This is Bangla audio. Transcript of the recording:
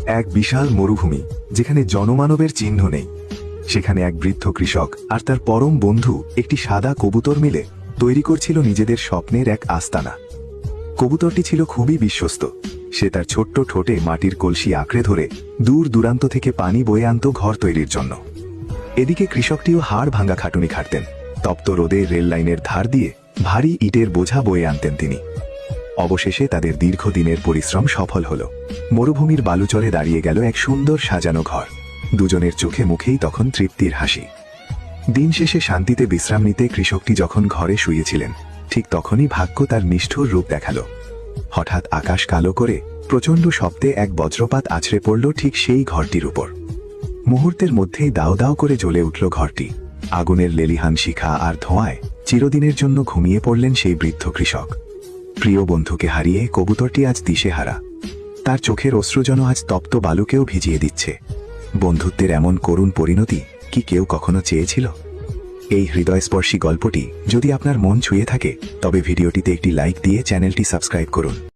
এক বিশাল মরুভূমি, যেখানে জনমানবের চিহ্ন নেই। সেখানে এক বৃদ্ধ কৃষক আর তার পরম বন্ধু একটি সাদা কবুতর মিলে তৈরি করছিল নিজেদের স্বপ্নের এক আস্তানা। কবুতরটি ছিল খুবই বিশ্বস্ত। সে তার ছোট্ট ঠোঁটে মাটির কলসি আঁকড়ে ধরে দূর দূরান্ত থেকে পানি বয়ে আনত ঘর তৈরির জন্য। এদিকে কৃষকটিও হাড় ভাঙা খাটুনি খাটতেন। তপ্ত রোদে রেল লাইনের ধার দিয়ে ভারী ইটের বোঝা বয়ে আনতেন তিনি। অবশেষে তাদের দীর্ঘদিনের পরিশ্রম সফল হল। মরুভূমির বালুচরে দাঁড়িয়ে গেল এক সুন্দর সাজানো ঘর। দুজনের চোখে মুখেই তখন তৃপ্তির হাসি। দিন শেষে শান্তিতে বিশ্রাম নিতে কৃষকটি যখন ঘরে শুয়েছিলেন, ঠিক তখনই ভাগ্য তার নিষ্ঠুর রূপ দেখাল। হঠাৎ আকাশ কালো করে প্রচণ্ড শব্দে এক বজ্রপাত আছড়ে পড়ল ঠিক সেই ঘরটির উপর। মুহূর্তের মধ্যেই দাও দাও করে জ্বলে উঠল ঘরটি। আগুনের লেলিহান শিখা আর ধোঁয়ায় চিরদিনের জন্য ঘুমিয়ে পড়লেন সেই বৃদ্ধ কৃষক। প্রিয় বন্ধুকে হারিয়ে কবুতরটি আজ দিশেহারা। তার চোখের অশ্রু যেন আজ তপ্ত বালুকেও ভিজিয়ে দিচ্ছে। বন্ধুত্বের এমন করুণ পরিণতি কি কেউ কখনো চেয়েছিল? এই হৃদয়স্পর্শী গল্পটি যদি আপনার মন ছুঁয়ে থাকে, তবে ভিডিওটিতে একটি লাইক দিয়ে চ্যানেলটি সাবস্ক্রাইব করুন।